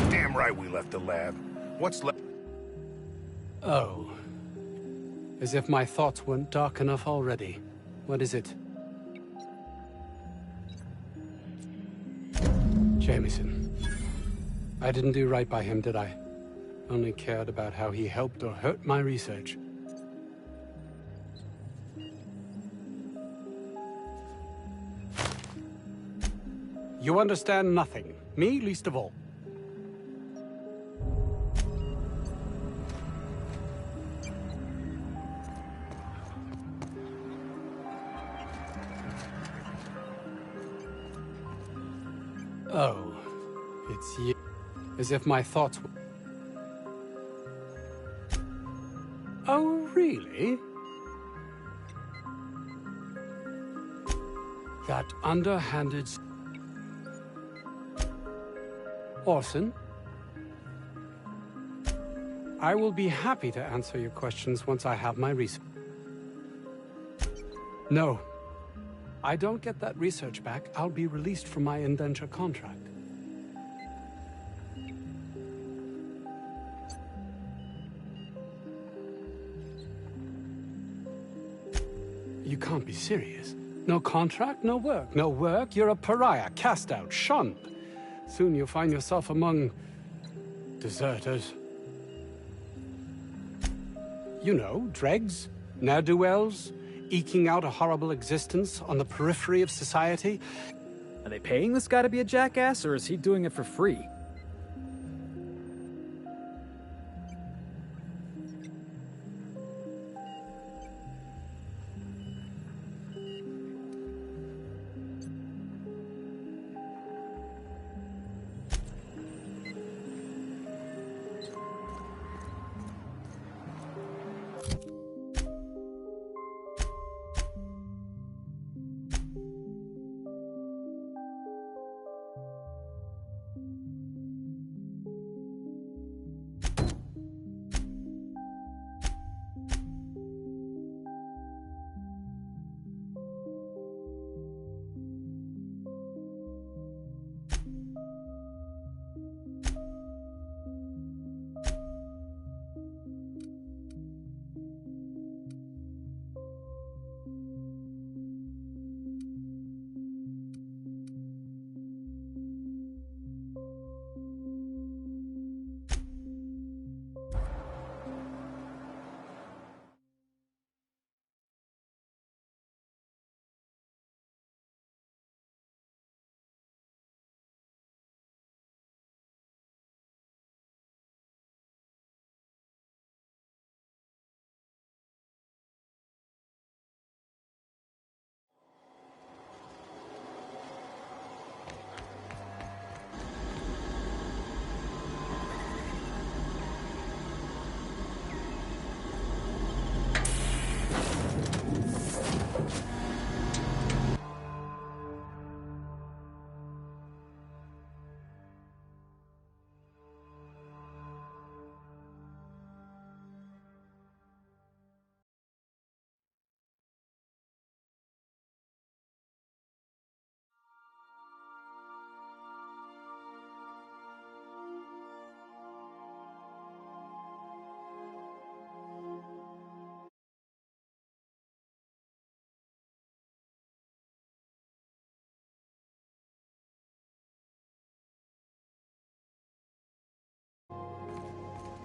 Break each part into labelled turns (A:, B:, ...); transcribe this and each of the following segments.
A: Damn right we left the lab. What's left?
B: Oh. As if my thoughts weren't dark enough already. What is it? Jameson. I didn't do right by him, did I? Only cared about how he helped or hurt my research. You understand nothing. Me least of all. Oh, it's you. As if my thoughts were... Oh, really? That underhanded... Orson? I will be happy to answer your questions once I have my research. No. I don't get that research back, I'll be released from my indenture contract. You can't be serious. No contract, no work. No work, you're a pariah, cast out, shunned. Soon you'll find yourself among... deserters. You know, dregs, ne'er-do-wells, eking out a horrible existence on the periphery of society.
C: Are they paying this guy to be a jackass, or is he doing it for free?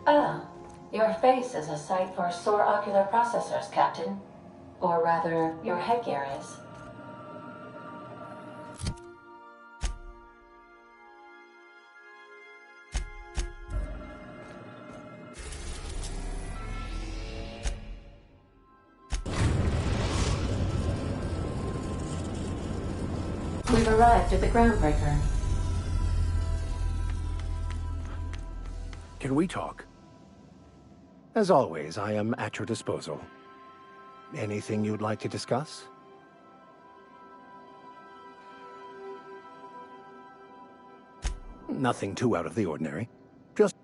D: Ah, your face is a sight for sore ocular processors, Captain. Or rather, your headgear is. We've arrived at the groundbreaker.
E: Can we talk? As always, I am at your disposal. Anything you'd like to discuss? Nothing too out of the ordinary. Just...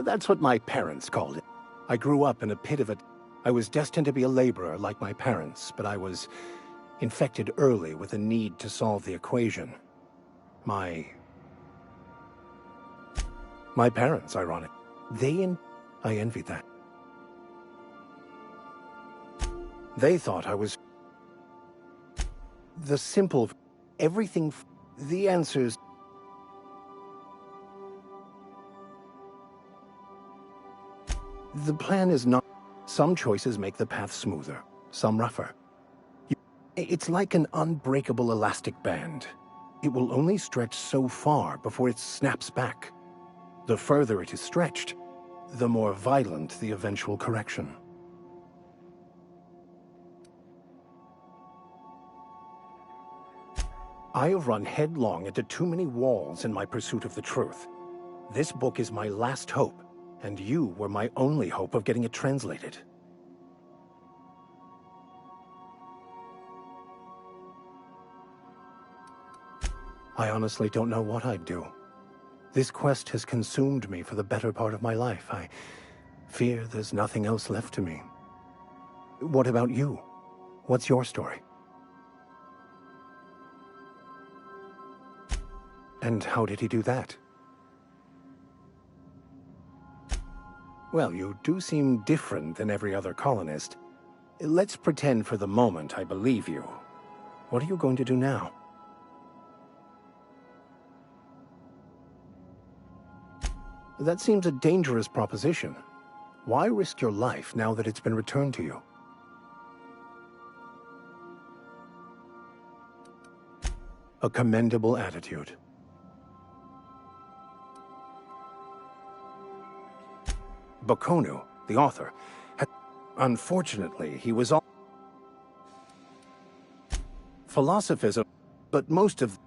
E: that's what my parents called it. I grew up in a pit of it. I was destined to be a laborer like my parents, but I was infected early with a need to solve the equation. My parents, ironic. I envied that. They thought I was... the simple... everything... the answers... The plan is not... Some choices make the path smoother, some rougher. It's like an unbreakable elastic band. It will only stretch so far before it snaps back. The further it is stretched, the more violent the eventual correction. I have run headlong into too many walls in my pursuit of the truth. This book is my last hope, and you were my only hope of getting it translated. I honestly don't know what I'd do. This quest has consumed me for the better part of my life. I fear there's nothing else left to me. What about you? What's your story? And how did he do that? Well, you do seem different than every other colonist. Let's pretend for the moment I believe you. What are you going to do now? That seems a dangerous proposition. Why risk your life now that it's been returned to you? A commendable attitude. Bakonu, the author, had... Unfortunately, he was all... philosophism, but most of...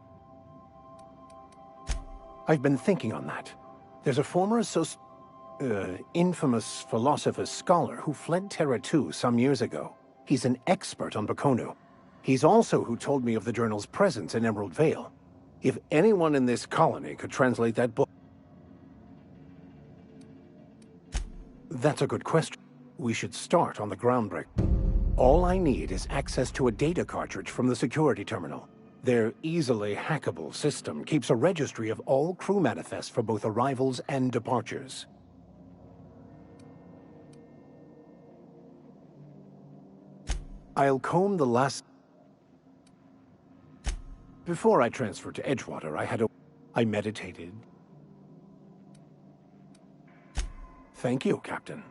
E: I've been thinking on that. There's a former infamous philosopher scholar who fled Terra 2 some years ago. He's an expert on Bakonu. He's also who told me of the journal's presence in Emerald Vale. If anyone in this colony could translate that book... That's a good question. We should start on the groundbreak. All I need is access to a data cartridge from the security terminal. Their easily hackable system keeps a registry of all crew manifests for both arrivals and departures. I'll comb the last... Before I transferred to Edgewater, I meditated. Thank you, Captain.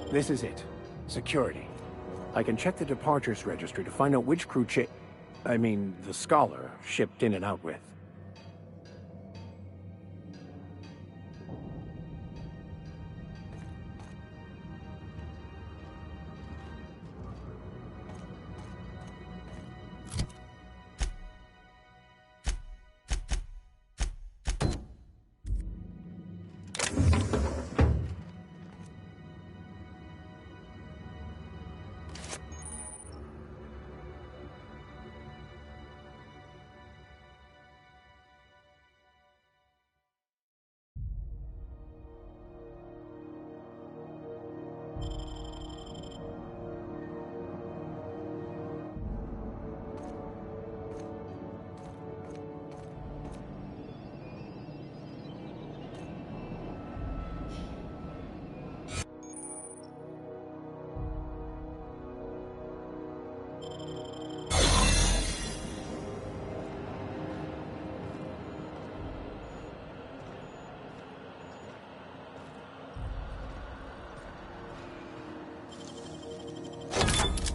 E: This is it. Security. I can check the departures registry to find out which crew the Scholar shipped in and out with.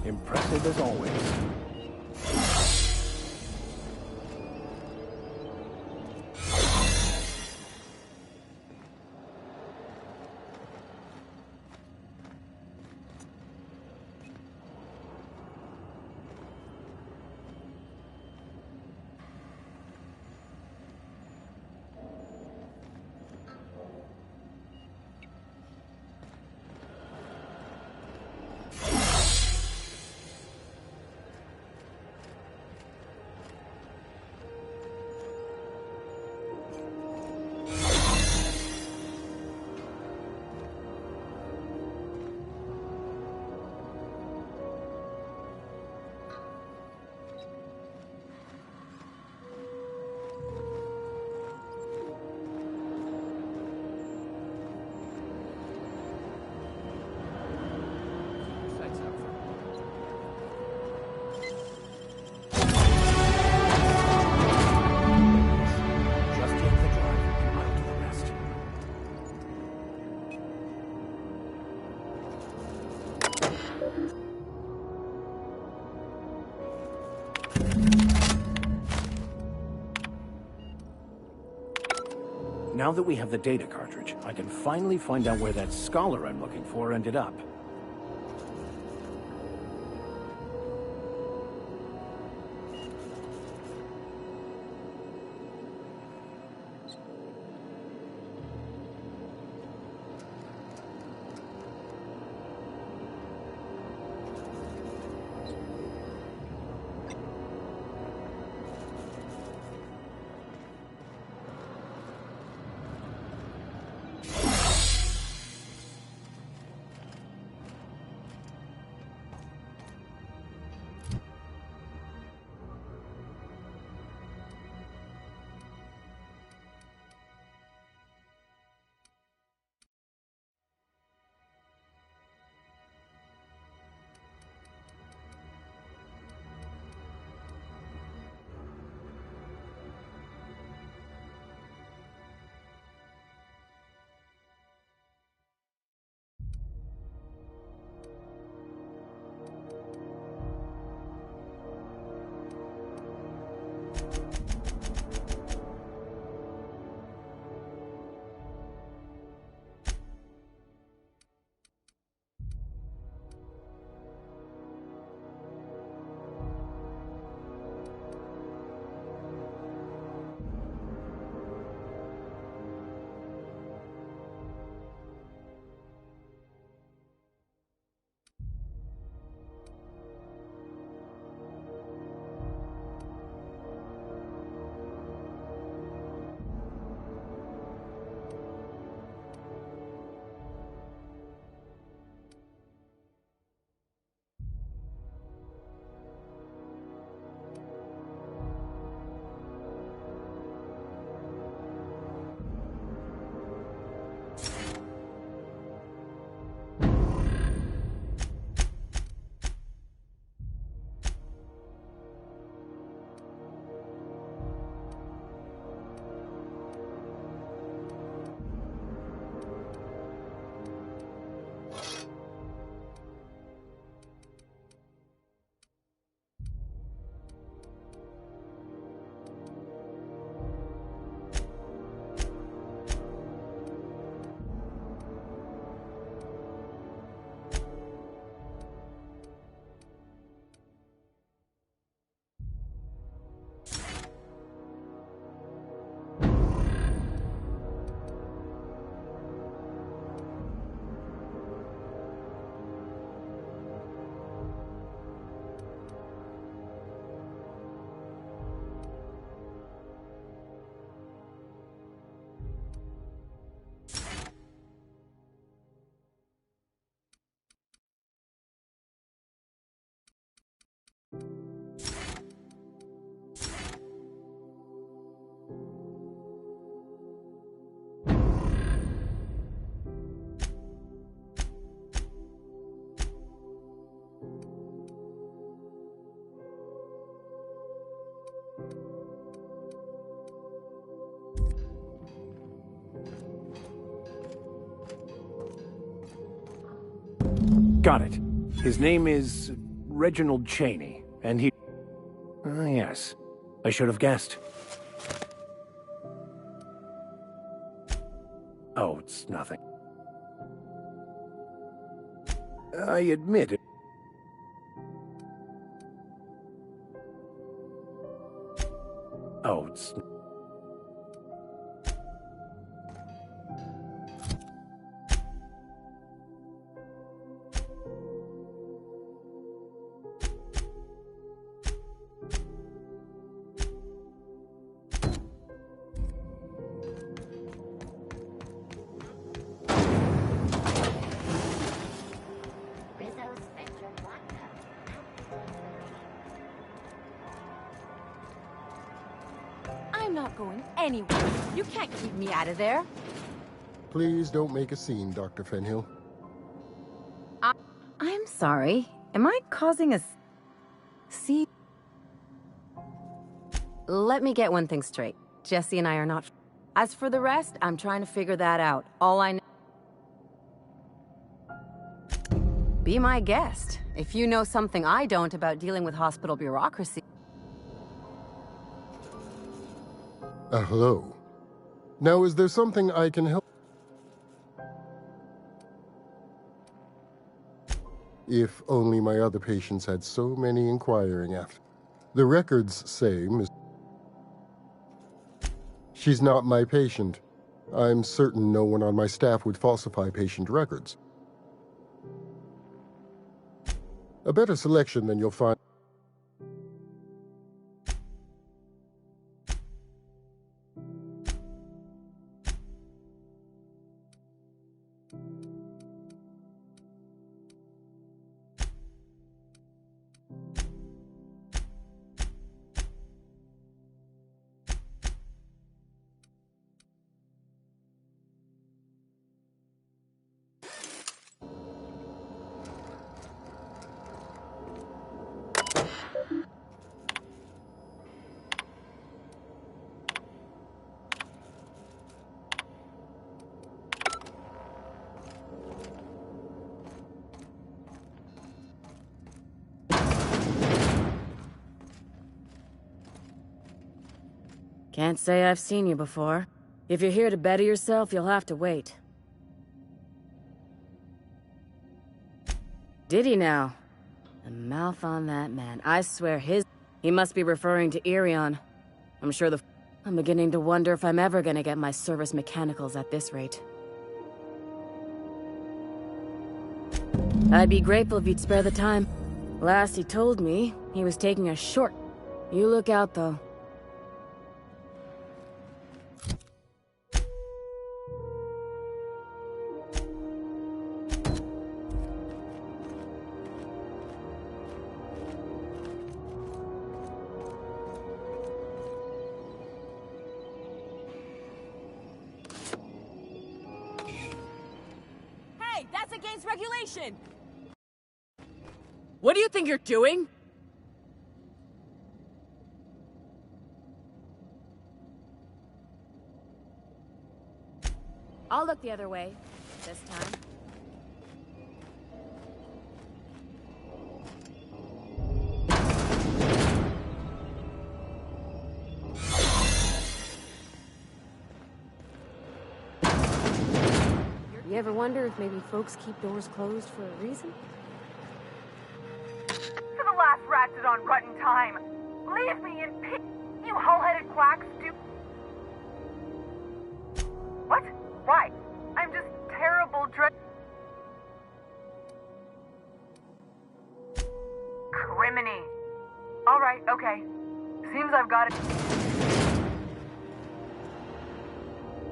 E: Impressive as always. Now that we have the data cartridge, I can finally find out where that Scholar I'm looking for ended up. Got it. His name is Reginald Cheney, and he... Ah, yes. I should have guessed. Oh, it's nothing. I admit it. Oh, it's...
F: I'm not going anywhere. You can't keep me out of there.
G: Please don't make a scene, Dr. Fenhill.
F: I'm sorry. Am I causing a... See? Let me get one thing straight. Jesse and I are not... As for the rest, I'm trying to figure that out. All I know... Be my guest. If you know something I don't about dealing with hospital bureaucracy...
G: Hello. Now, is there something I can help? If only my other patients had so many inquiring after. The records say she's not my patient. I'm certain no one on my staff would falsify patient records. A better selection than you'll find.
F: Can't say I've seen you before. If you're here to better yourself, you'll have to wait. Did he now? The mouth on that man. I swear he must be referring to Irion. I'm sure I'm beginning to wonder if I'm ever gonna get my service mechanicals at this rate. I'd be grateful if you'd spare the time. Last he told me, he was taking a short... You look out, though.
H: That's against regulation!
F: What do you think you're doing?
H: I'll look the other way, this time.
F: You ever wonder if maybe folks keep doors closed for a reason?
I: To the last ratchet on rotten time! Leave me in peace, you hull-headed quacks, What? Why? I'm just terrible Criminy. Alright, okay. Seems I've got it.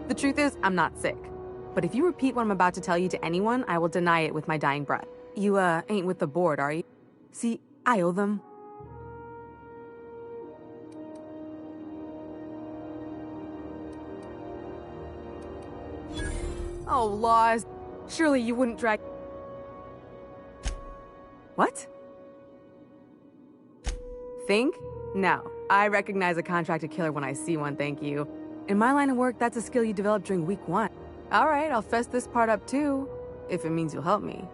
J: The truth is, I'm not sick. But if you repeat what I'm about to tell you to anyone, I will deny it with my dying breath. You, ain't with the board, are you? See, I owe them. Oh, laws. Surely you wouldn't drag... What? Think? No. I recognize a contracted killer when I see one, thank you. In my line of work, that's a skill you develop during week 1. All right, I'll fess this part up too, if it means you'll help me.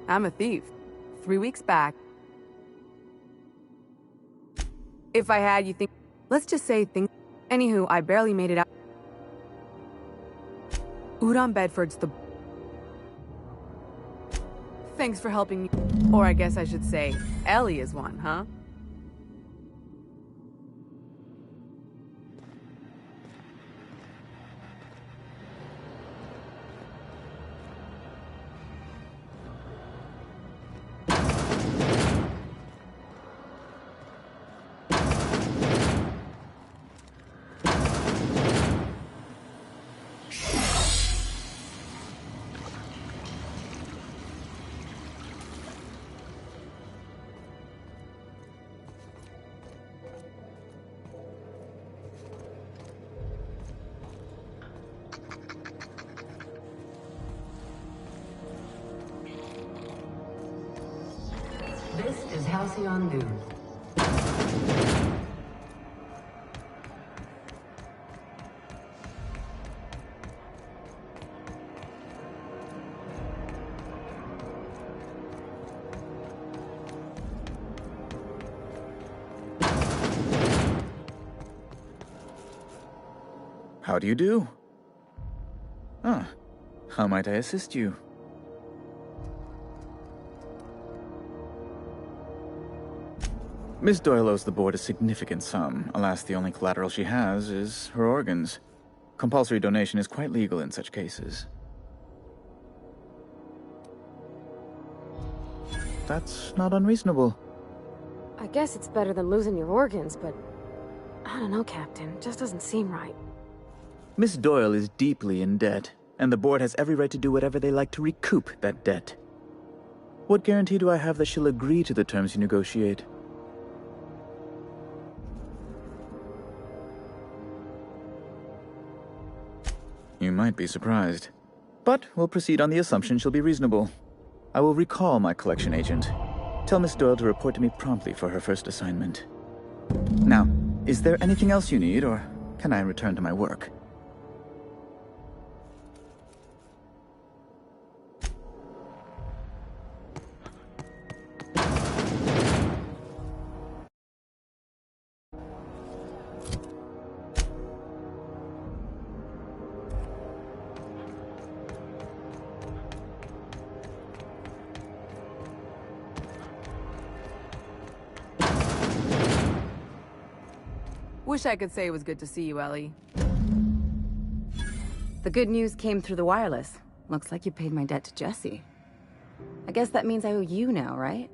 J: I'm a thief. 3 weeks back. If I had, you think... Let's just say things... Anywho, I barely made it out. Udon Bedford's the... Thanks for helping me. Or I guess I should say, Ellie is one, huh?
K: This is Halcyon News.
L: How do you do? Ah, how might I assist you? Miss Doyle owes the board a significant sum. Alas, the only collateral she has is her organs. Compulsory donation is quite legal in such cases. That's not unreasonable.
M: I guess it's better than losing your organs, but... I don't know, Captain. It just doesn't seem right.
L: Miss Doyle is deeply in debt, and the board has every right to do whatever they like to recoup that debt. What guarantee do I have that she'll agree to the terms you negotiate? You might be surprised. But we'll proceed on the assumption she'll be reasonable. I will recall my collection agent. Tell Miss Doyle to report to me promptly for her first assignment. Now, is there anything else you need, or can I return to my work?
J: Wish I could say it was good to see you, Ellie.
F: The good news came through the wireless. Looks like you paid my debt to Jesse. I guess that means I owe you now, right?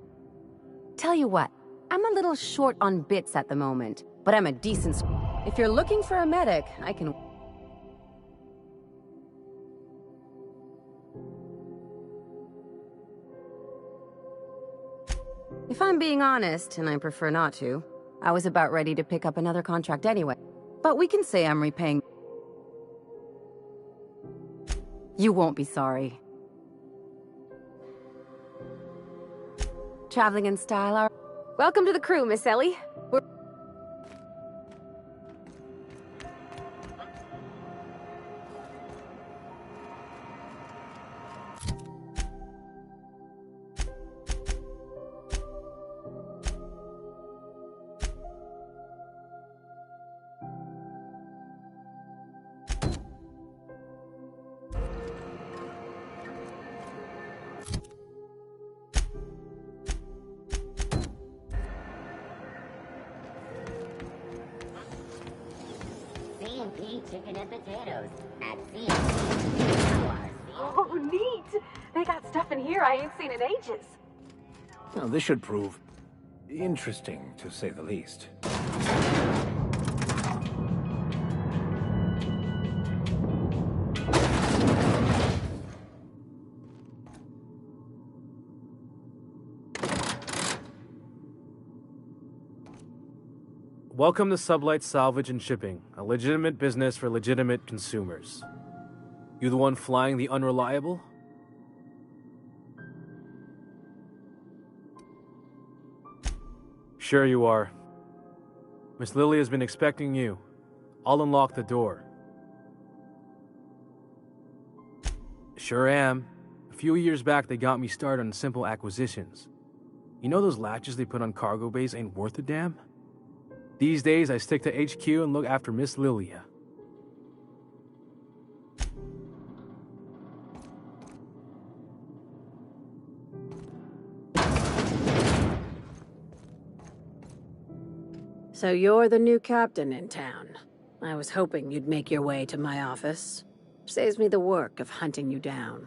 F: Tell you what, I'm a little short on bits at the moment, but I'm a decent... If you're looking for a medic, I can... If I'm being honest, and I prefer not to, I was about ready to pick up another contract anyway. But we can say I'm repaying... You won't be sorry. Traveling in style are...
M: Welcome to the crew, Miss Ellie.
K: Chicken and potatoes at
I: Oh, neat! They got stuff in here I ain't seen in ages.
E: Now, this should prove interesting, to say the least.
C: Welcome to Sublight Salvage and Shipping, a legitimate business for legitimate consumers. You the one flying the unreliable? Sure you are. Miss Lily has been expecting you. I'll unlock the door. Sure am. A few years back, they got me started on simple acquisitions. You know those latches they put on cargo bays ain't worth a damn? These days, I stick to HQ and look after Miss Lilia.
N: So you're the new captain in town. I was hoping you'd make your way to my office. Saves me the work of hunting you down.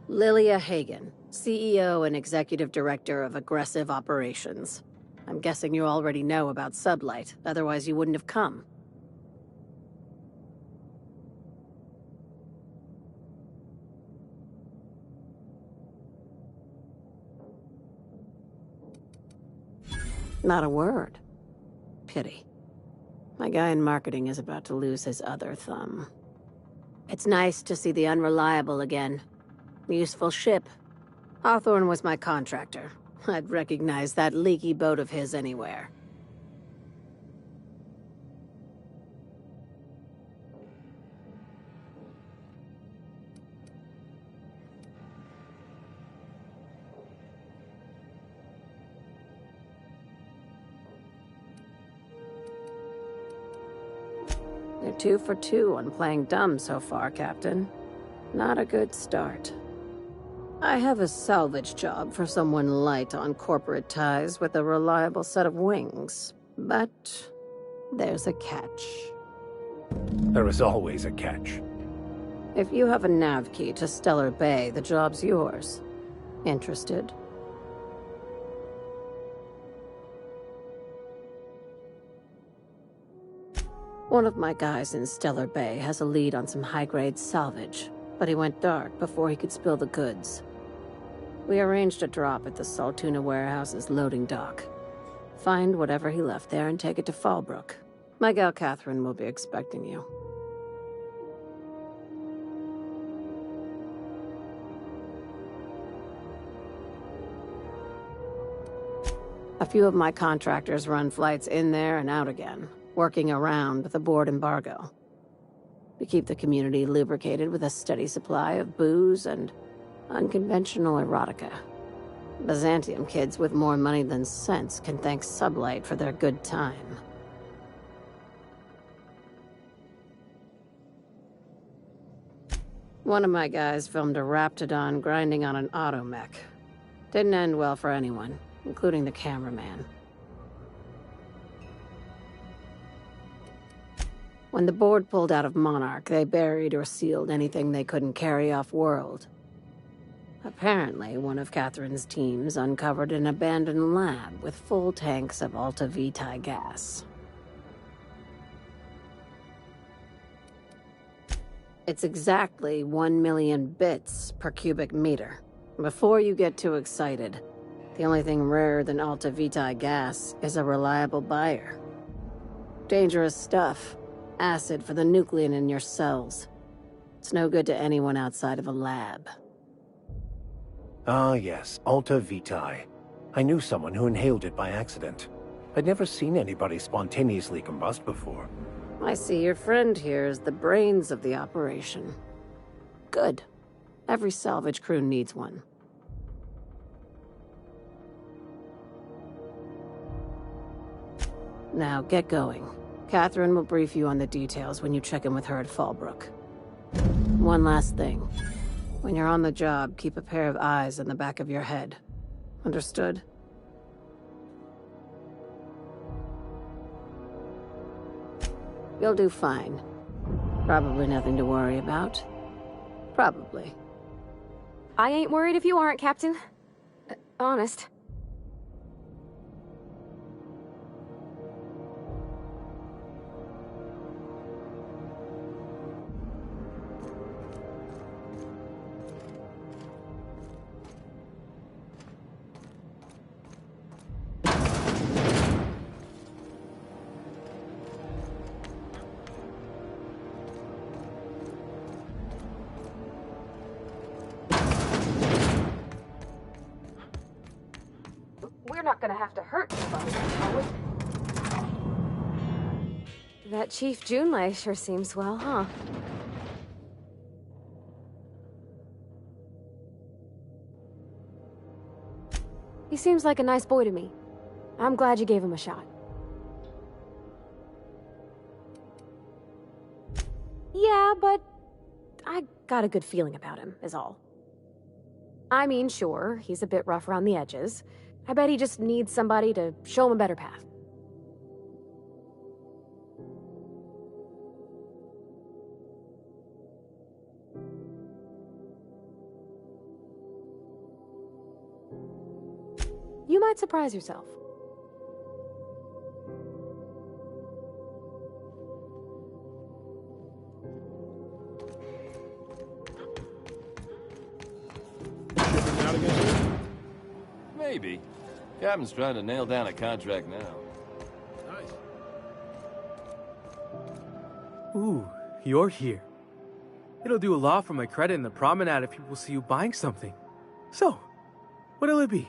N: Lilia Hagen, CEO and Executive Director of Aggressive Operations. I'm guessing you already know about Sublight, otherwise you wouldn't have come. Not a word. Pity. My guy in marketing is about to lose his other thumb. It's nice to see the Unreliable again. Useful ship. Hawthorne was my contractor. I'd recognize that leaky boat of his anywhere. You're 2 for 2 on playing dumb so far, Captain. Not a good start. I have a salvage job for someone light on corporate ties with a reliable set of wings. But there's a catch.
E: There is always a catch.
N: If you have a nav key to Stellar Bay, the job's yours. Interested? One of my guys in Stellar Bay has a lead on some high-grade salvage, but he went dark before he could spill the goods. We arranged a drop at the Saltuna warehouse's loading dock. Find whatever he left there and take it to Fallbrook. My gal Catherine will be expecting you. A few of my contractors run flights in there and out again, working around the board embargo. We keep the community lubricated with a steady supply of booze and unconventional erotica. Byzantium kids with more money than sense can thank Sublight for their good time. One of my guys filmed a Raptidon grinding on an automech. Didn't end well for anyone, including the cameraman. When the board pulled out of Monarch, they buried or sealed anything they couldn't carry off-world. Apparently, one of Catherine's teams uncovered an abandoned lab with full tanks of Alta Vitae gas. It's exactly 1 million bits per cubic meter. Before you get too excited, the only thing rarer than Alta Vitae gas is a reliable buyer. Dangerous stuff. Acid for the nucleon in your cells. It's no good to anyone outside of a lab.
E: Ah, yes, Alta Vitae. I knew someone who inhaled it by accident. I'd never seen anybody spontaneously combust before.
N: I see your friend here is the brains of the operation. Good. Every salvage crew needs one. Now, get going. Catherine will brief you on the details when you check in with her at Fallbrook. One last thing. When you're on the job, keep a pair of eyes in the back of your head. Understood? You'll do fine. Probably nothing to worry about. Probably.
M: I ain't worried if you aren't, Captain. Honest. We're not gonna have to hurt somebody, are we? That Chief Junlei sure seems well, huh? He seems like a nice boy to me. I'm glad you gave him a shot. Yeah, but I got a good feeling about him, is all. I mean, sure, he's a bit rough around the edges. I bet he just needs somebody to show him a better path. You might surprise yourself.
O: Maybe. Captain's trying to nail down a contract now.
C: Ooh, you're here. It'll do a lot for my credit in the promenade if people see you buying something. So, what'll it be?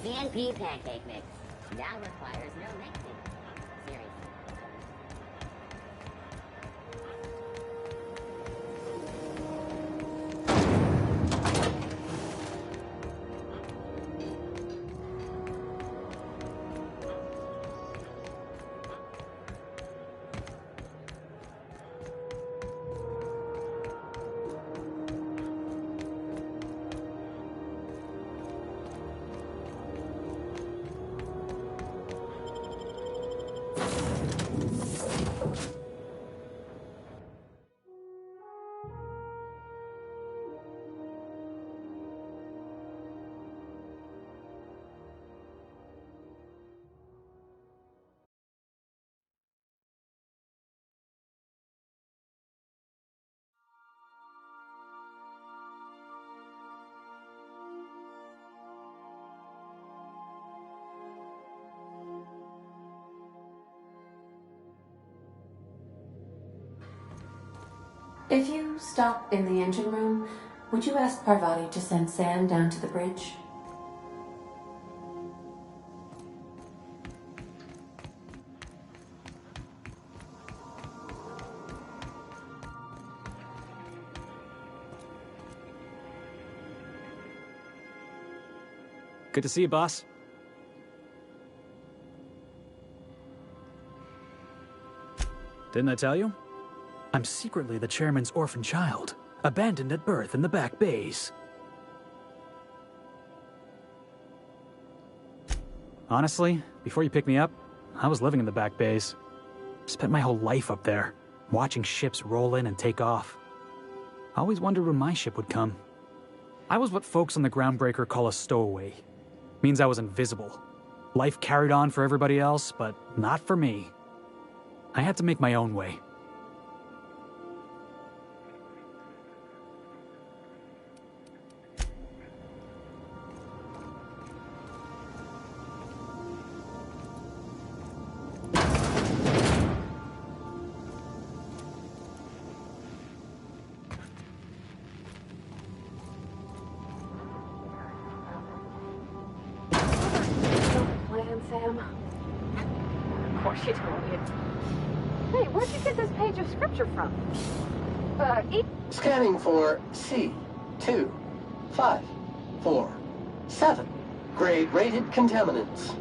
K: CNP pancake mix. Now requires no mixing. Seriously.
D: If you stop in the engine room, would you ask Parvati to send Sam down to the bridge?
P: Good to see you, boss. Didn't I tell you? I'm secretly the chairman's orphan child, abandoned at birth in the back bays. Honestly, before you picked me up, I was living in the back bays. Spent my whole life up there, watching ships roll in and take off. I always wondered when my ship would come. I was what folks on the Groundbreaker call a stowaway. Means I was invisible. Life carried on for everybody else, but not for me. I had to make my own way.
M: Sam. Of course you told me. Hey, where'd you get this page of scripture from?
Q: Scanning for C2547. Grade rated contaminants.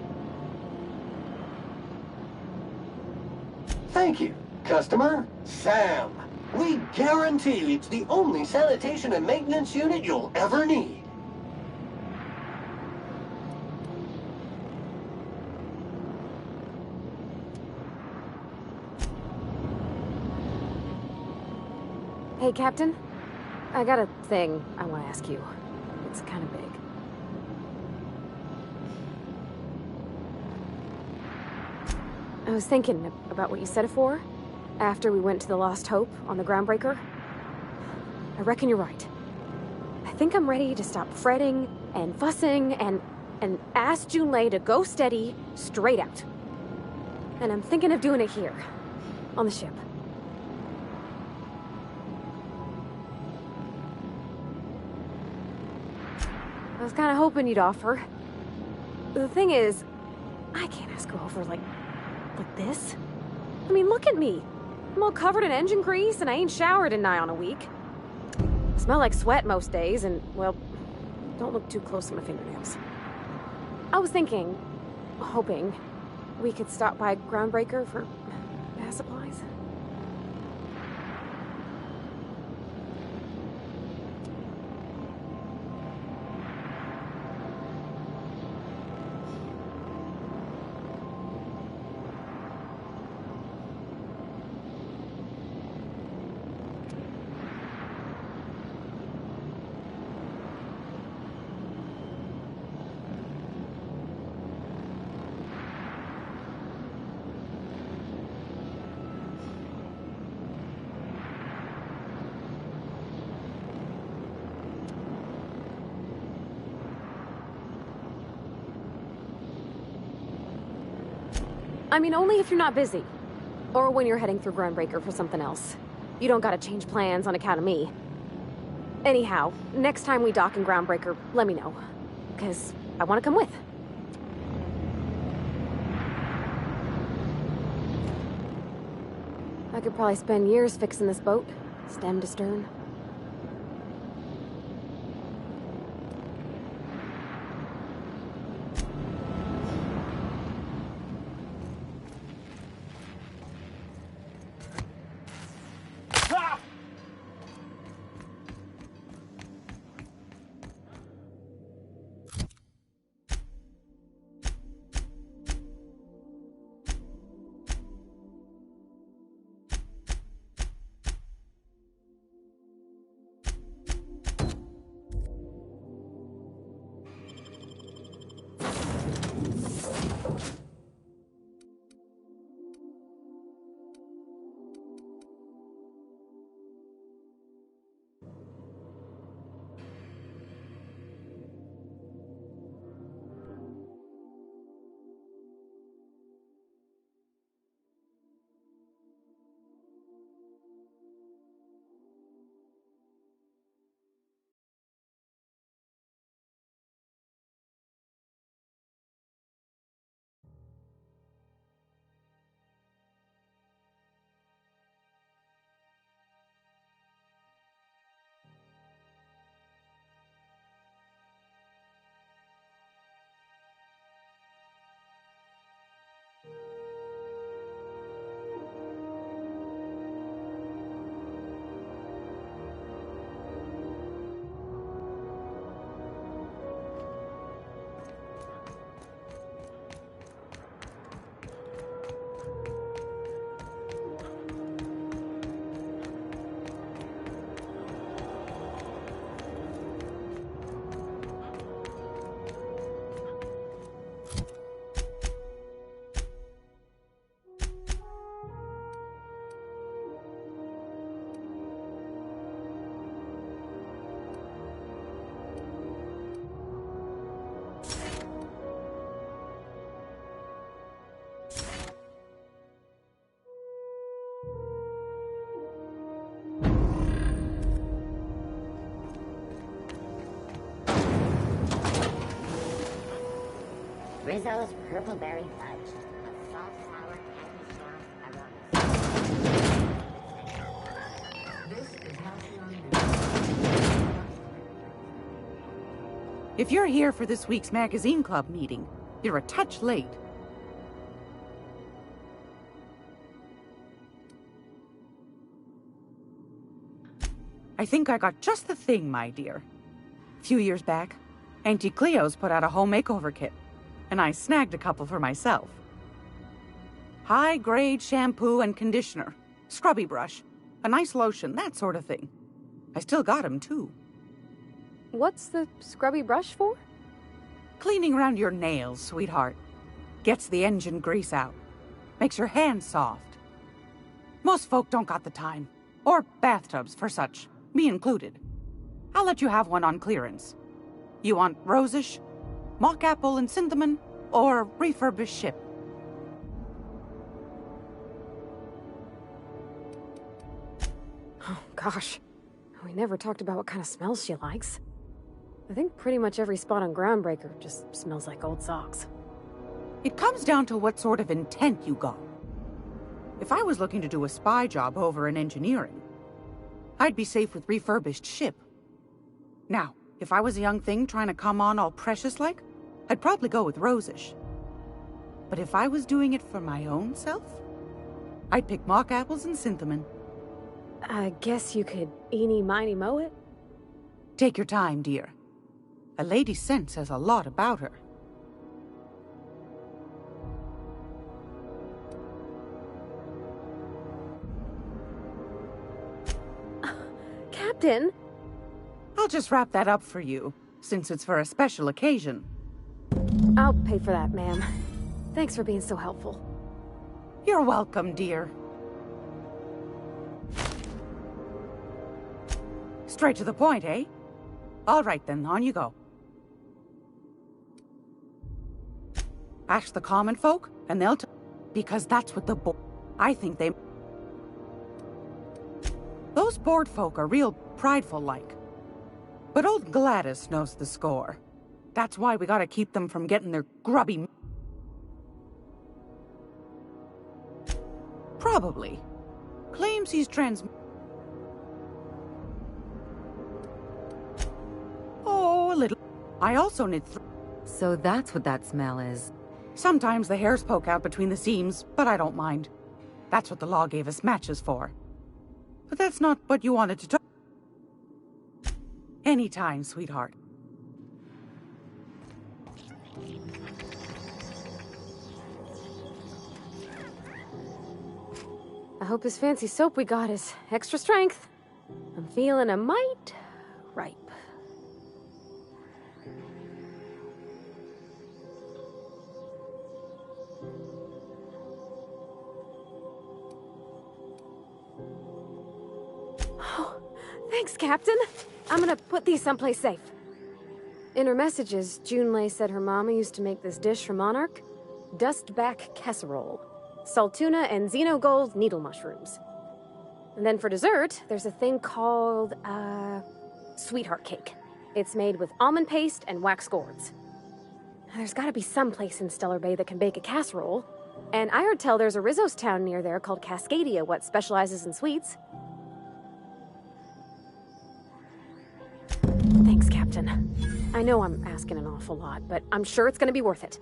Q: Thank you, customer. Sam. We guarantee it's the only sanitation and maintenance unit you'll ever need.
M: Hey, Captain. I got a thing I want to ask you. It's kind of big. I was thinking about what you said before, after we went to the Lost Hope on the Groundbreaker. I reckon you're right. I think I'm ready to stop fretting and fussing and ask Junlei to go steady, straight out. And I'm thinking of doing it here, on the ship. I was kind of hoping you'd offer. The thing is, I can't ask her over like this. I mean, look at me. I'm all covered in engine grease and I ain't showered in nigh on a week. I smell like sweat most days and, well, don't look too close to my fingernails. I was hoping, we could stop by Groundbreaker for bath supplies. I mean, only if you're not busy. Or when you're heading through Groundbreaker for something else. You don't gotta change plans on account of me. Anyhow, next time we dock in Groundbreaker, let me know. 'Cause I want to come with. I could probably spend years fixing this boat, stem to stern.
K: Rizzo's Purple Berry Fudge. A salt, sour, candy syrup, aroma. This is Halcyon.
R: If you're here for this week's magazine club meeting, you're a touch late. I think I got just the thing, my dear. A few years back, Auntie Cleo's put out a home makeover kit, and I snagged a couple for myself. High-grade shampoo and conditioner, scrubby brush, a nice lotion, that sort of thing. I still got 'em, too.
M: What's the scrubby brush for?
R: Cleaning around your nails, sweetheart. Gets the engine grease out. Makes your hands soft. Most folk don't got the time. Or bathtubs for such, me included. I'll let you have one on clearance. You want rosish, mock apple and cinnamon, or refurbished ship?
M: Oh, gosh. We never talked about what kind of smells she likes. I think pretty much every spot on Groundbreaker just smells like old socks.
R: It comes down to what sort of intent you got. If I was looking to do a spy job over in engineering, I'd be safe with refurbished ship. Now, if I was a young thing trying to come on all precious-like, I'd probably go with rosish. But if I was doing it for my own self, I'd pick mock apples and cinnamon.
M: I guess you could eeny-miny-moe it?
R: Take your time, dear. A lady's scent says a lot about her.
M: Captain?
R: I'll just wrap that up for you, since it's for a special occasion.
M: I'll pay for that, ma'am. Thanks for being so helpful.
R: You're welcome, dear. Straight to the point, eh? All right then, on you go. Ask the common folk, and they'll because that's what I think they... Those board folk are real prideful-like. But old Gladys knows the score. That's why we gotta keep them from getting their grubby... Probably. Claims he's Oh, a little. I also knit
F: So that's what that smell is.
R: Sometimes the hairs poke out between the seams, but I don't mind. That's what the law gave us matches for. But that's not what you wanted to talk. Anytime, sweetheart.
M: I hope this fancy soap we got is extra strength. I'm feeling a mite ripe. Oh, thanks, Captain. I'm gonna put these someplace safe. In her messages, Junlei said her mama used to make this dish for Monarch. Dustback casserole. Saltuna and xenogold needle mushrooms. And then for dessert, there's a thing called, sweetheart cake. It's made with almond paste and wax gourds. There's gotta be some place in Stellar Bay that can bake a casserole. And I heard tell there's a Rizzo's town near there called Cascadia what specializes in sweets. Thanks, Captain. I know I'm asking an awful lot, but I'm sure it's gonna be worth it.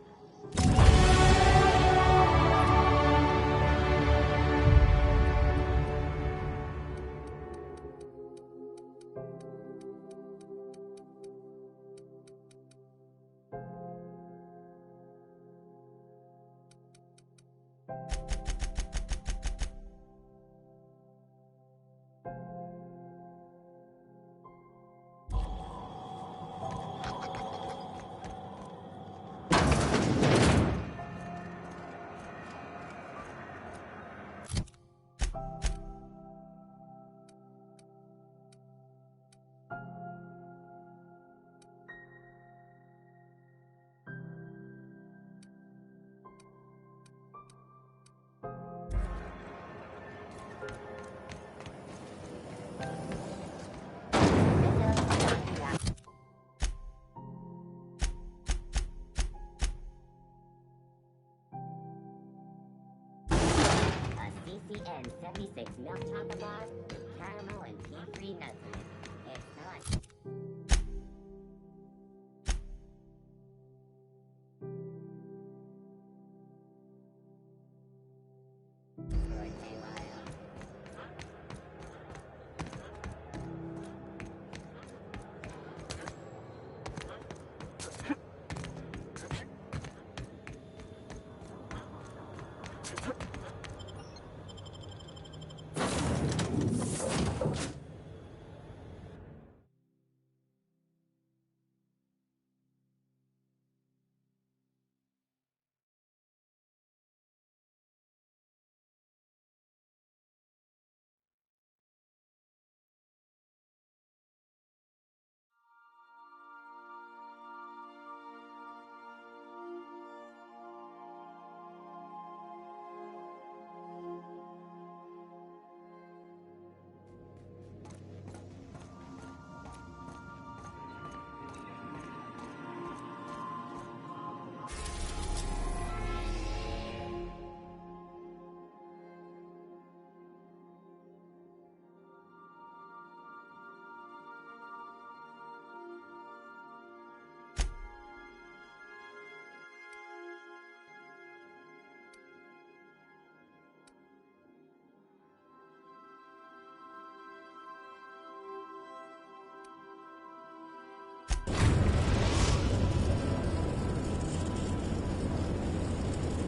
K: CN76 milk chocolate bars with caramel and tea-free nuts in it. It's not.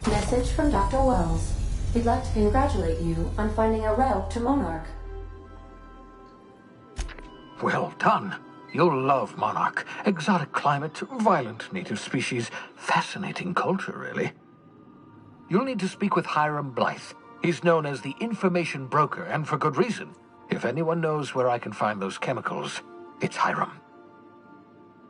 D: Message from Dr. Wells. He'd like to congratulate you on finding a route to Monarch.
E: Well done. You'll love Monarch. Exotic climate, violent native species, fascinating culture, really. You'll need to speak with Hiram Blythe. He's known as the information broker, and for good reason. If anyone knows where I can find those chemicals, it's Hiram.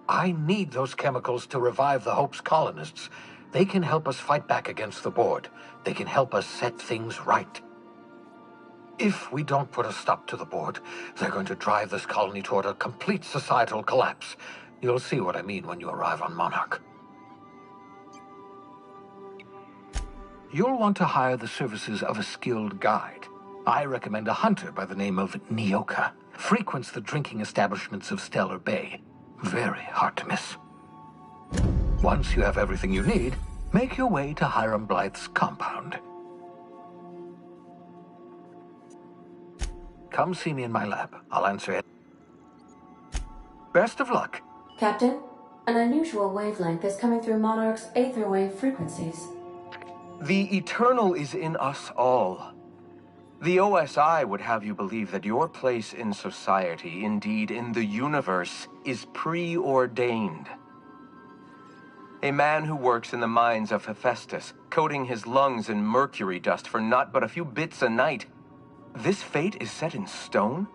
E: I need those chemicals to revive the Hope's colonists. They can help us fight back against the Board. They can help us set things right. If we don't put a stop to the Board, they're going to drive this colony toward a complete societal collapse. You'll see what I mean when you arrive on Monarch. You'll want to hire the services of a skilled guide. I recommend a hunter by the name of Nyoka. Frequents the drinking establishments of Stellar Bay. Very hard to miss. Once you have everything you need, make your way to Hiram Blythe's compound. Come see me in my lab. I'll answer it. Best of luck.
D: Captain, an unusual wavelength is coming through Monarch's aether wave frequencies.
S: The eternal is in us all. The OSI would have you believe that your place in society, indeed in the universe, is preordained. A man who works in the mines of Hephaestus, coating his lungs in mercury dust for not but a few bits a night. This fate is set in stone?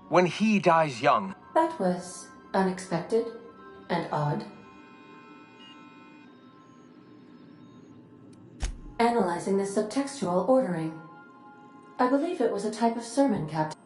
S: When he dies young...
D: That was unexpected and odd. Analyzing the subtextual ordering. I believe it was a type of sermon, Captain.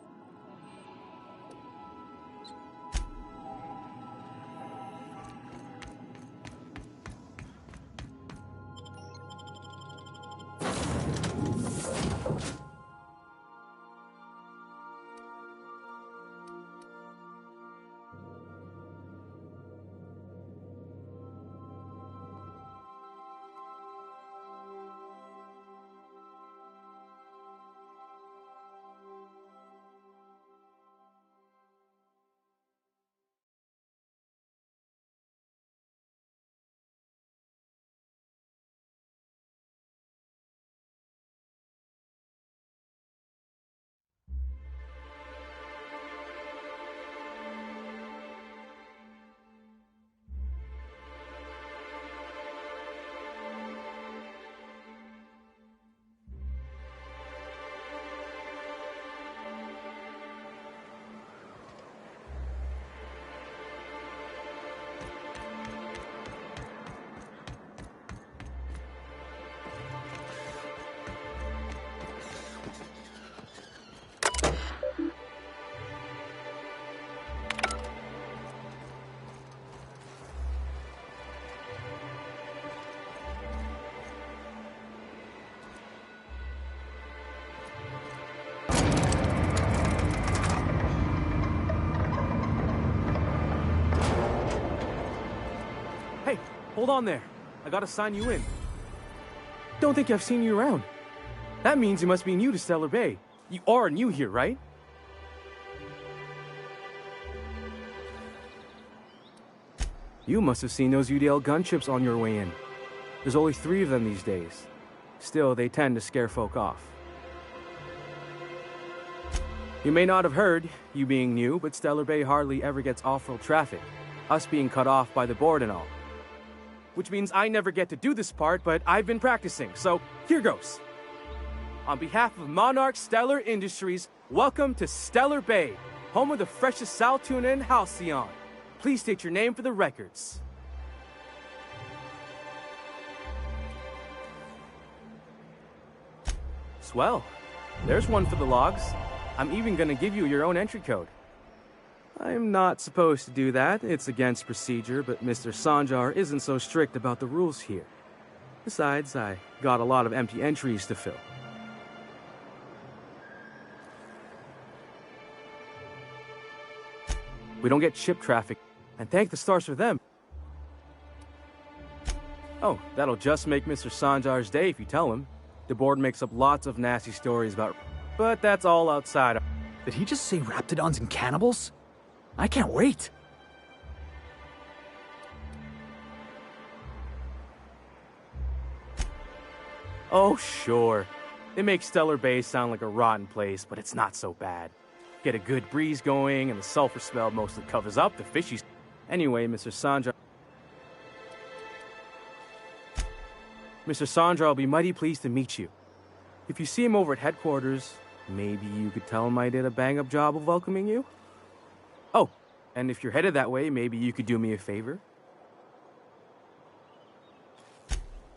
C: Hold on there. I gotta sign you in. Don't think I've seen you around. That means you must be new to Stellar Bay. You are new here, right? You must have seen those UDL gunships on your way in. There's only 3 of them these days. Still, they tend to scare folk off. You may not have heard, you being new, but Stellar Bay hardly ever gets off-road traffic, us being cut off by the board and all. Which means I never get to do this part, but I've been practicing, so here goes. On behalf of Monarch Stellar Industries, welcome to Stellar Bay, home of the freshest sal tuna and halcyon. Please state your name for the records. Swell. There's one for the logs. I'm even gonna give you your own entry code. I'm not supposed to do that. It's against procedure, but Mr. Sanjar isn't so strict about the rules here. Besides, I got a lot of empty entries to fill. We don't get ship traffic, and thank the stars for them. Oh, that'll just make Mr. Sanjar's day if you tell him. The board makes up lots of nasty stories about... But that's all outside.
P: Did he just say raptidons and cannibals? I can't wait.
C: Oh, sure. They make Stellar Bay sound like a rotten place, but it's not so bad. Get a good breeze going, and the sulfur smell mostly covers up the fishy... Anyway, Mr. Sanjar... Mr. Sanjar will be mighty pleased to meet you. If you see him over at headquarters, maybe you could tell him I did a bang-up job of welcoming you? Oh, and if you're headed that way, maybe you could do me a favor?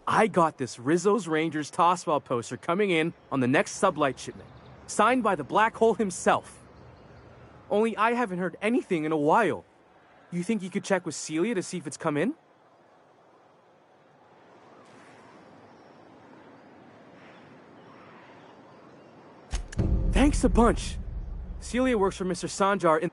C: I got this Rizzo's Rangers Tosswell poster coming in on the next sublight shipment, signed by the Black Hole himself. Only I haven't heard anything in a while. You think you could check with Celia to see if it's come in? Thanks a bunch. Celia works for Mr. Sanjar in...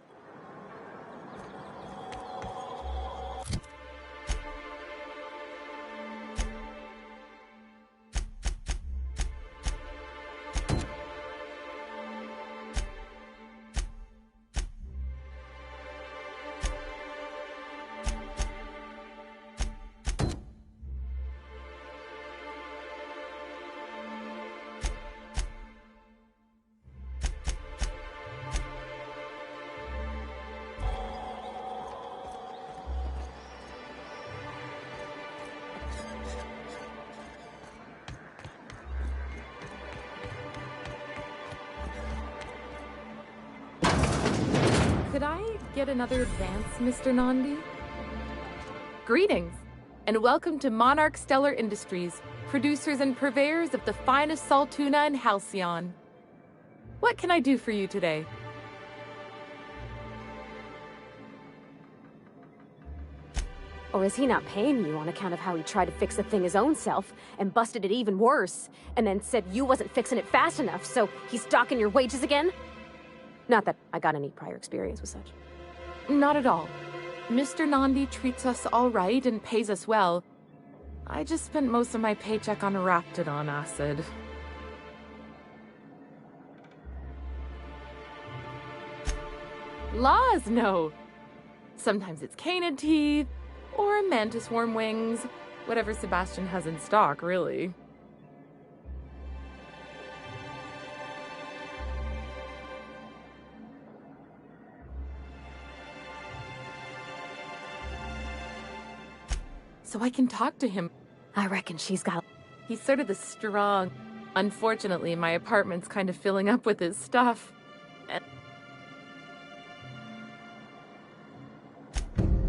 T: Could I get another advance, Mr. Nandi? Greetings, and welcome to Monarch Stellar Industries, producers and purveyors of the finest salt tuna and halcyon. What can I do for you today?
M: Or is he not paying you on account of how he tried to fix the thing his own self and busted it even worse, and then said you wasn't fixing it fast enough, so he's docking your wages again? Not that I got any prior experience with such.
T: Not at all. Mr. Nandi treats us all right and pays us well. I just spent most of my paycheck on raptidon acid. Laws, no. Sometimes it's canid teeth, or mantis worm wings. Whatever Sebastian has in stock, really. So I can talk to him.
M: I reckon she's got...
T: He's sort of the strong... Unfortunately, my apartment's kind of filling up with his stuff. And...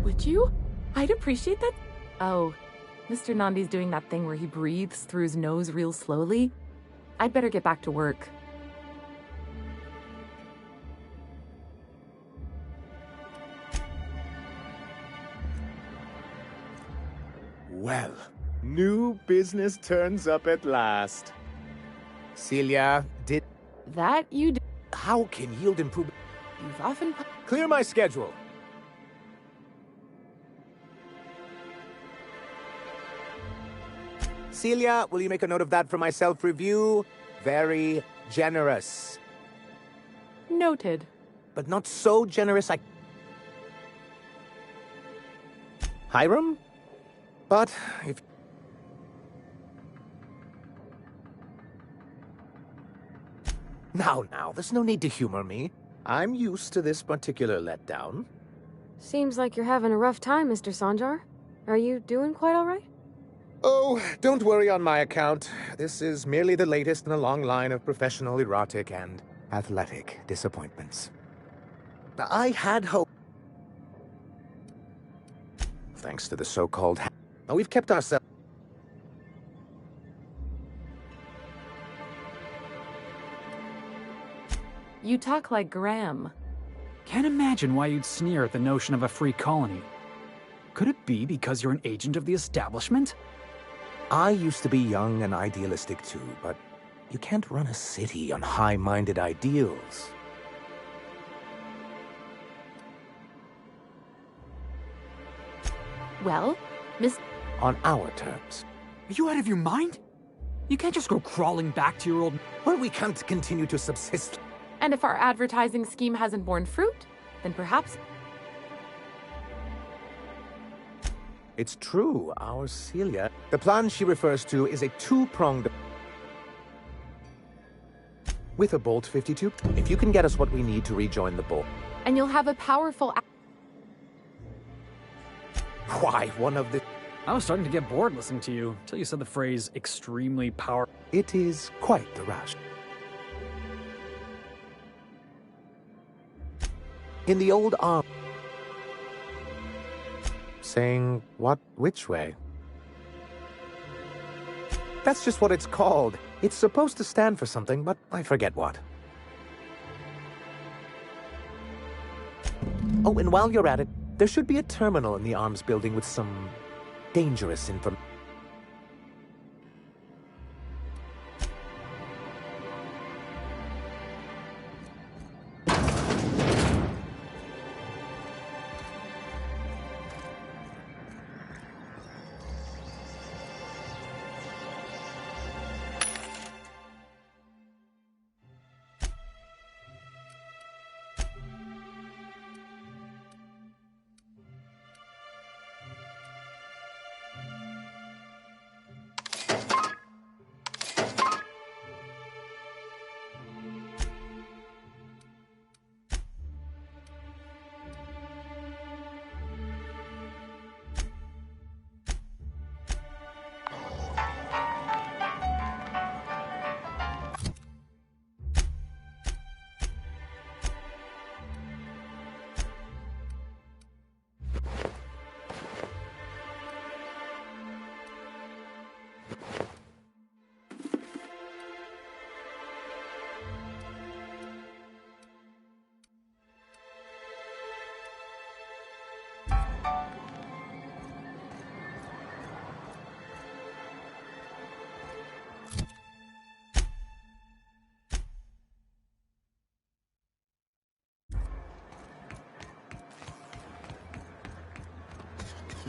T: Would you? I'd appreciate that. Oh, Mr. Nandi's doing that thing where he breathes through his nose real slowly. I'd better get back to work.
U: Well, new business turns up at last. Celia, did...
T: That you did.
U: How can yield improve...
T: You've often...
U: Clear my schedule. Celia, will you make a note of that for my self-review? Very generous.
T: Noted.
U: But not so generous Hiram? But if... Now, there's no need to humor me. I'm used to this particular letdown.
M: Seems like you're having a rough time, Mr. Sanjar. Are you doing quite all right?
U: Oh, don't worry on my account. This is merely the latest in a long line of professional, erotic, and athletic disappointments. I had hope. Thanks to the so-called... We've kept ourselves...
T: You talk like Graham.
P: Can't imagine why you'd sneer at the notion of a free colony. Could it be because you're an agent of the establishment?
U: I used to be young and idealistic too, but you can't run a city on high-minded ideals.
T: Well, Miss...
U: On our terms.
P: Are you out of your mind? You can't just go crawling back to your old...
U: Well, we can't continue to subsist.
T: And if our advertising scheme hasn't borne fruit, then perhaps...
U: It's true, our Celia. The plan she refers to is a two-pronged... With a Bolt 52, if you can get us what we need to rejoin the Bolt.
T: And you'll have a powerful...
U: Why, one of the...
P: I was starting to get bored listening to you, until you said the phrase, extremely powerful.
U: It is quite the rush. In the old arm... Saying what, which way? That's just what it's called. It's supposed to stand for something, but I forget what. Oh, and while you're at it, there should be a terminal in the arms building with some dangerous information.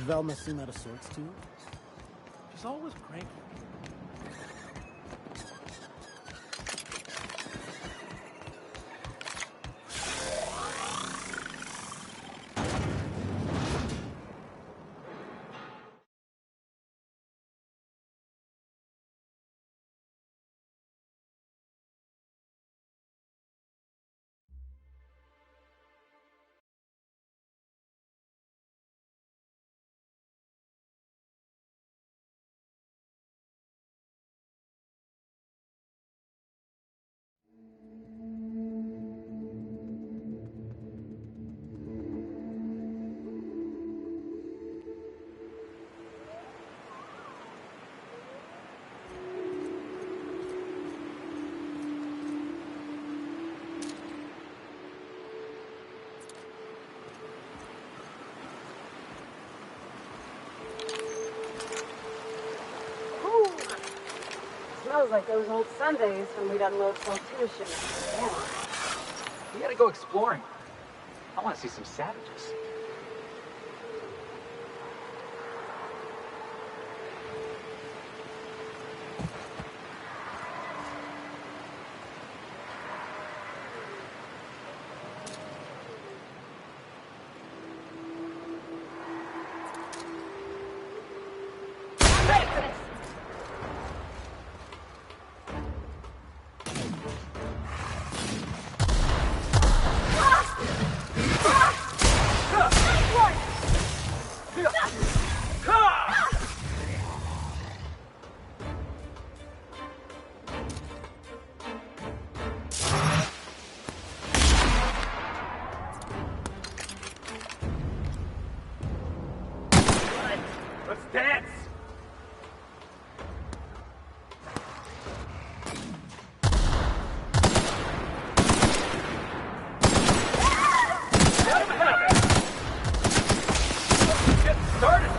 E: Velma seem out of sorts to you?
U: She's always cranky.
M: Smells like those old Sundays when we'd unload Saltuna shit. Yeah.
P: We gotta go exploring. I want to see some savages.
C: Let's dance! Let him have it! Let's get started!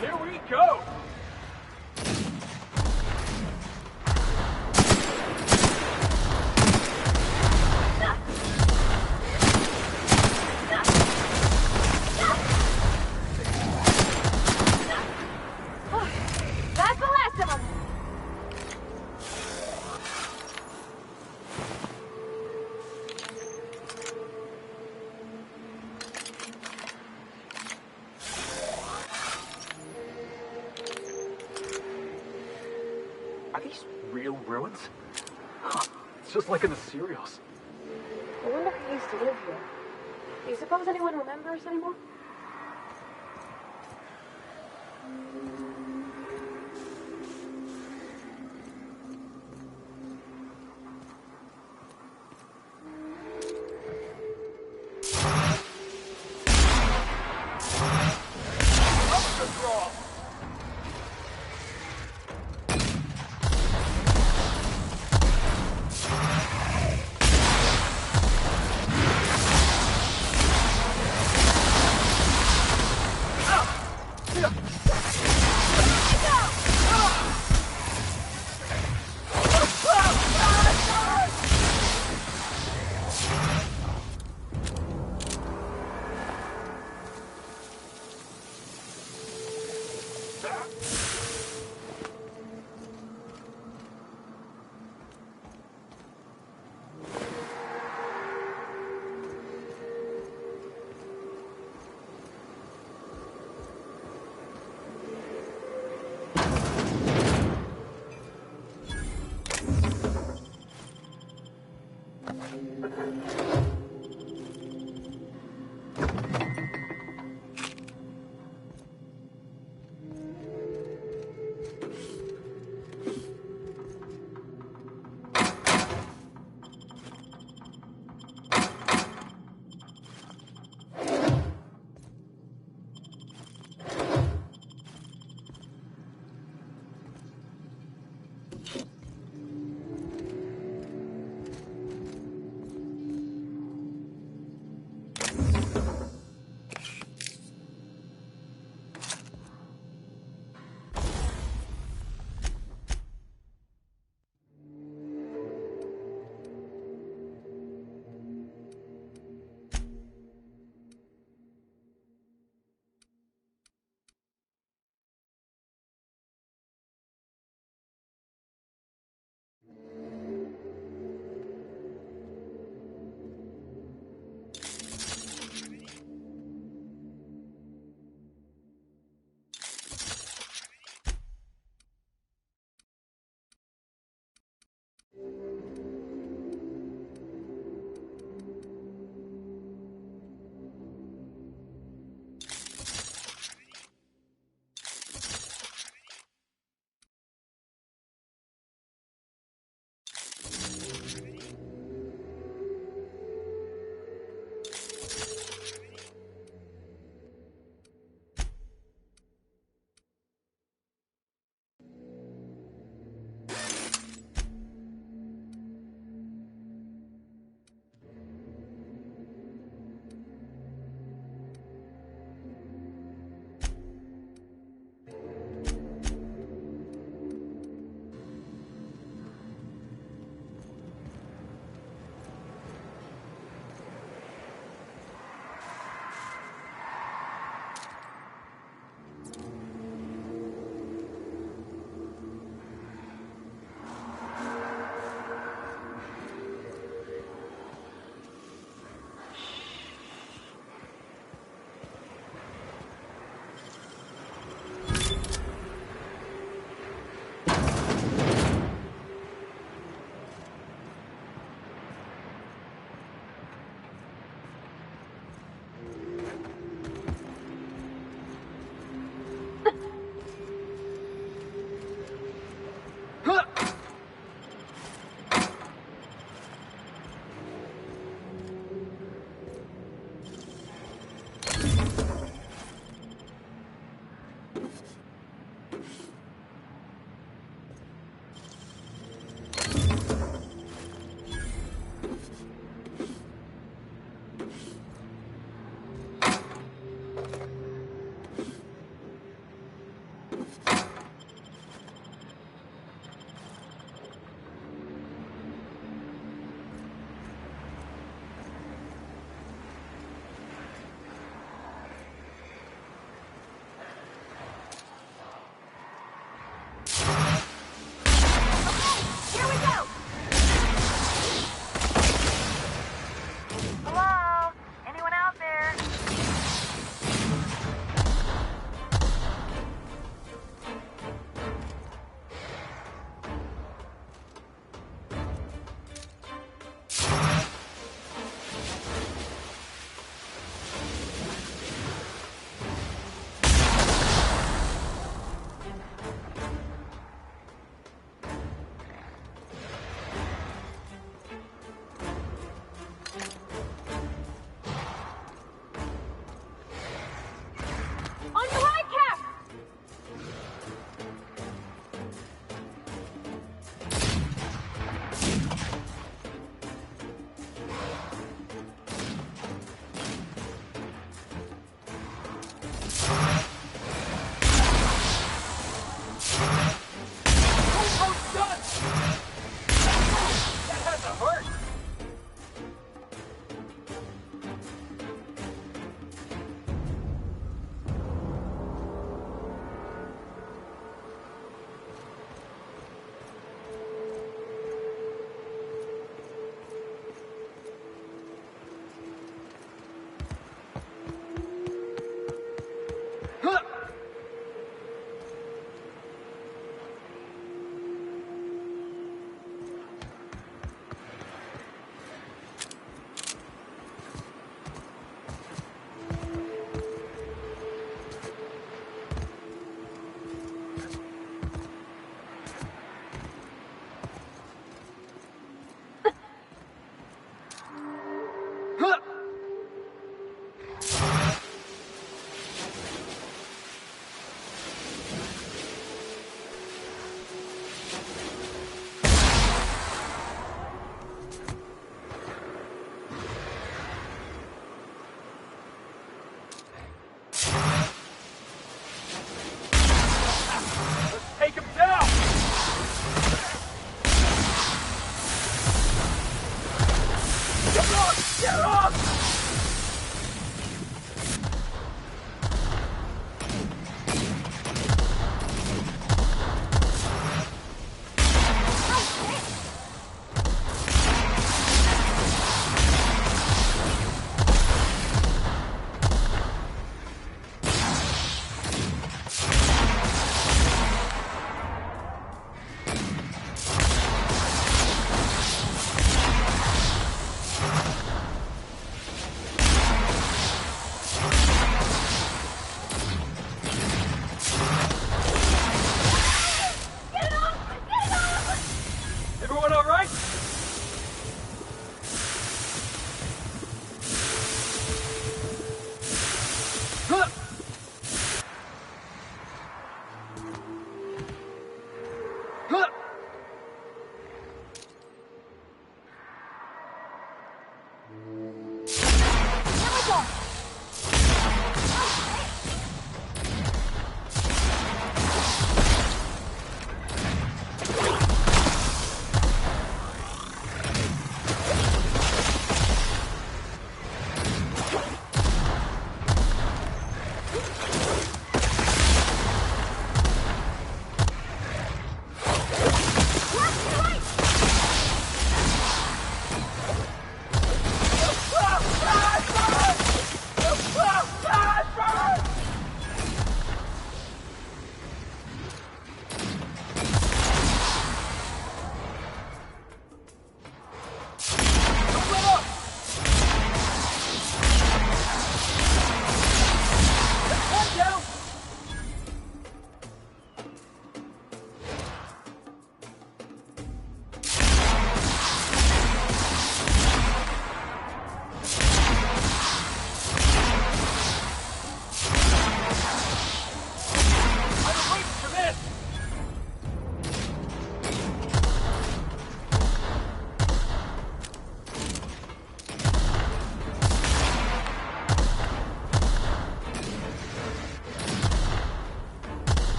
C: Here we go!
M: That's the last of them!
P: Are these real ruins? Huh, it's just like in the serials.
M: I wonder who used to live here. Do you suppose anyone remembers anymore?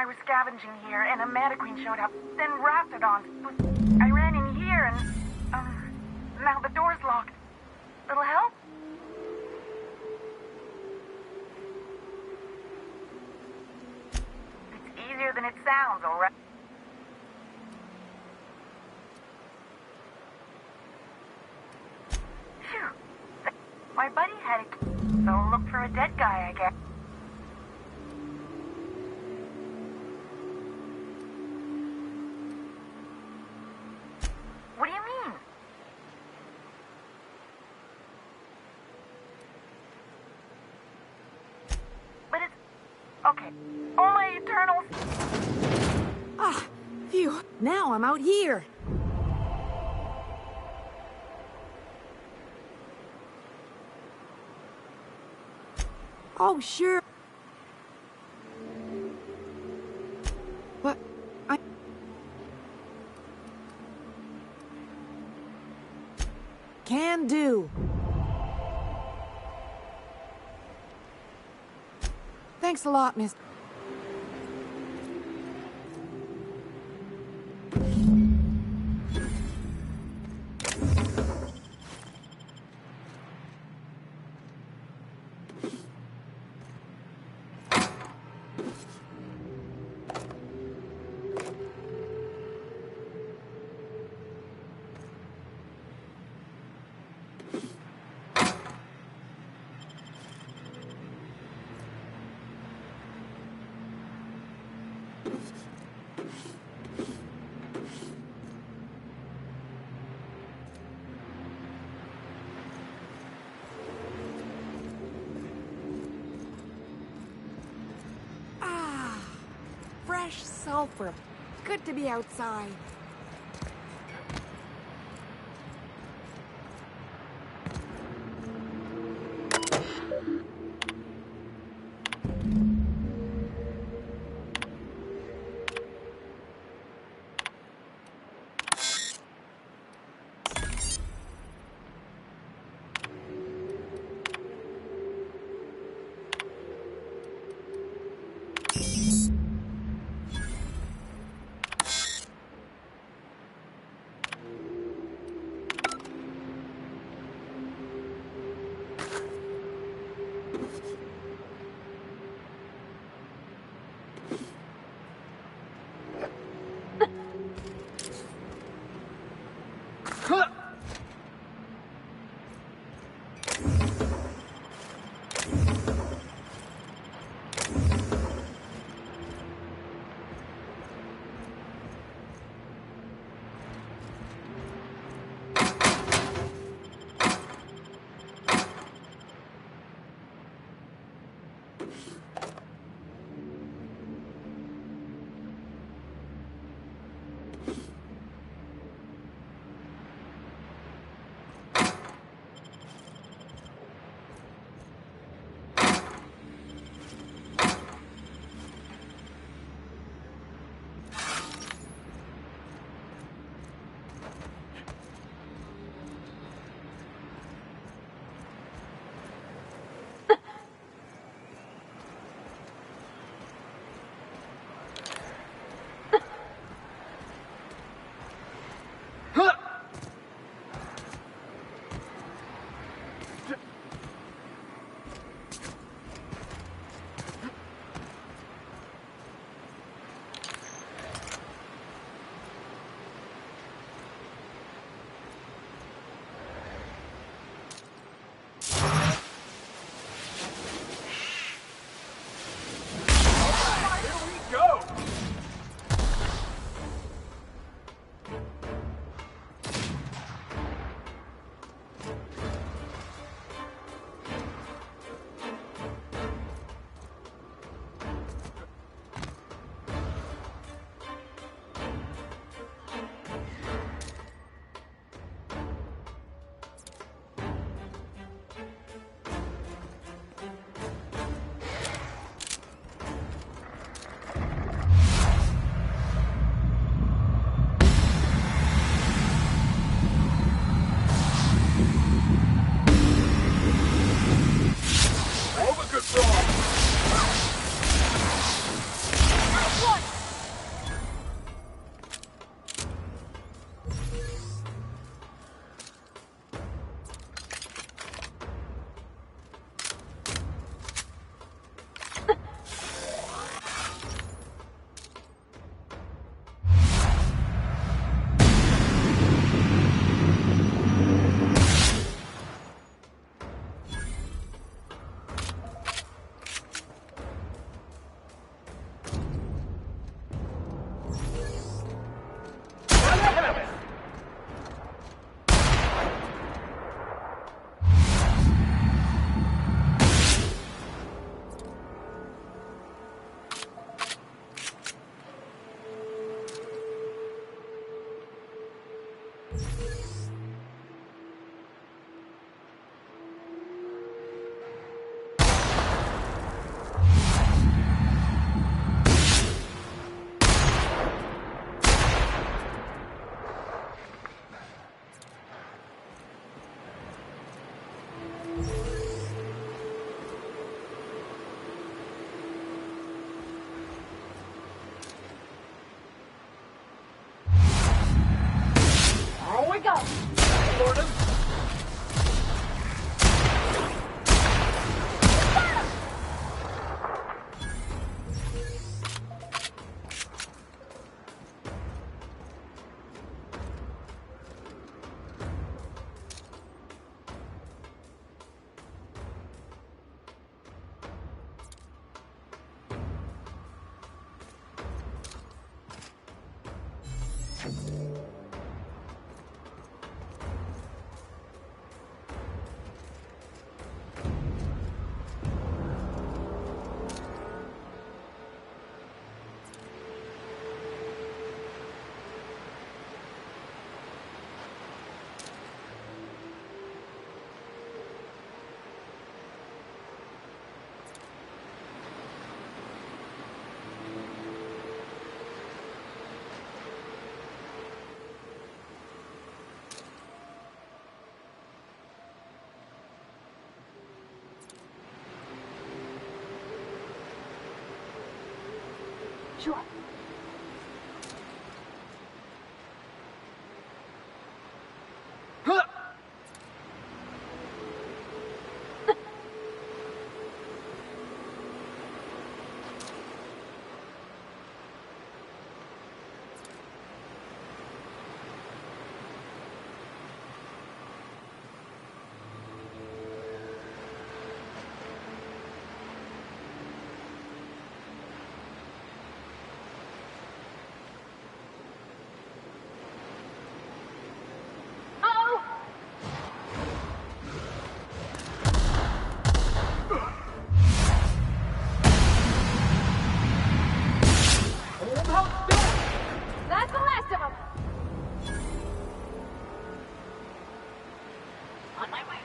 I: I were scavenging here, and a Mantiqueen showed up. Then Raptidons. I ran in here, and now the door's locked. Little help? It's easier than it sounds, all right? Phew. My buddy had a key, so look for a dead guy, I guess. What do you mean? But it's... okay. Only Eternals...
M: Ah, phew. Now I'm out here. Oh, sure. What? Can do. Thanks a lot, Miss. Fresh sulfur. Good to be outside.
I: Sure.
M: That's the last of them.
I: On my way.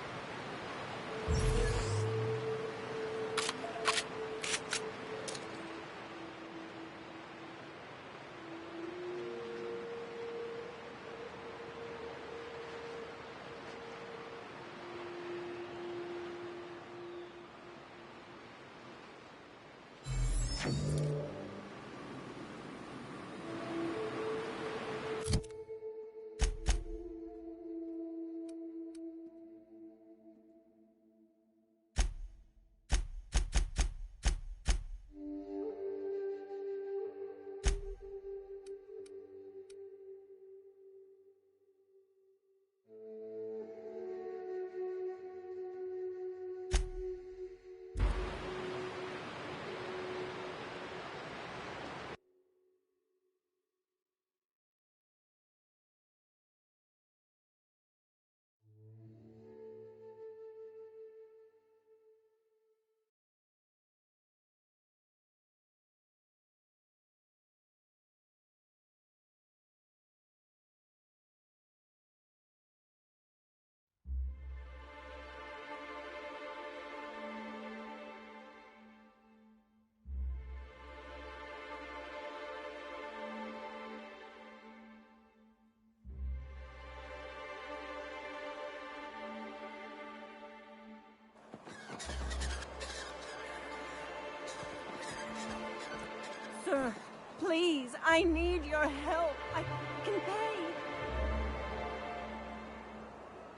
A: Sir, please, I need your help. I can pay.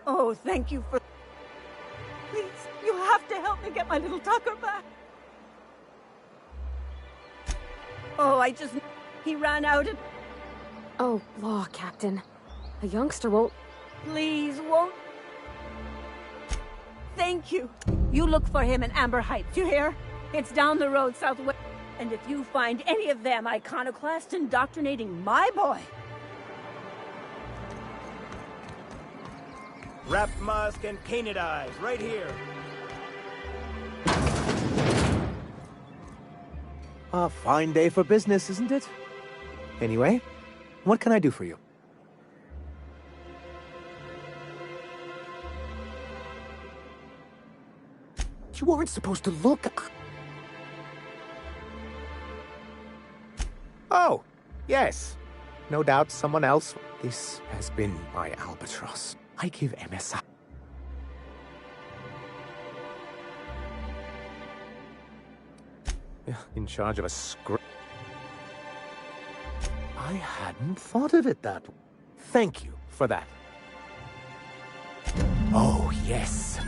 A: Oh, thank you for... Please, you have to help me get my little Tucker back. Oh, he ran out and...
M: Oh, law, Captain. A youngster won't...
A: Please, won't... Thank you. You look for him in Amber Heights, you hear? It's down the road southwest. And if you find any of them iconoclasts indoctrinating my boy...
V: Wrap mask and canid eyes, right here.
U: A fine day for business, isn't it? Anyway, what can I do for you? You weren't supposed to look... Oh, yes. No doubt someone else. This has been my albatross. I give MSI. In charge of a script. I hadn't thought of it that way. Thank you for that. Oh, yes.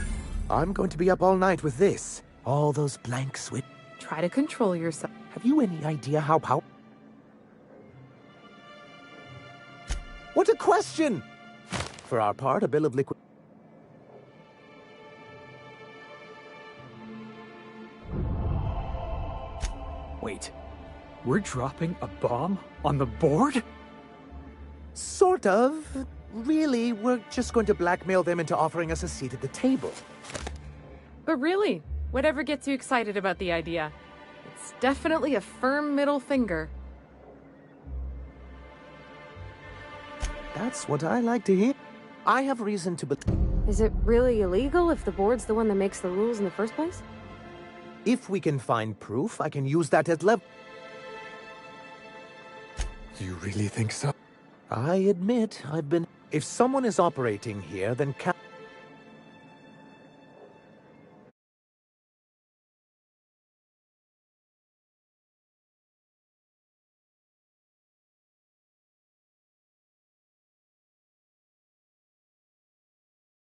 U: I'm going to be up all night with this. All those blank switch.
T: Try to control yourself.
U: Have you any idea how powerful? What a question! For our part, a bill of liquid...
P: Wait, we're dropping a bomb on the board?
U: Sort of. Really, we're just going to blackmail them into offering us a seat at the table.
T: But really, whatever gets you excited about the idea. It's definitely a firm middle finger.
U: That's what I like to hear. I have reason to believe...
M: Is it really illegal if the board's the one that makes the rules in the first place?
U: If we can find proof, I can use that as leverage. You really think so? I admit, I've been... If someone is operating here, then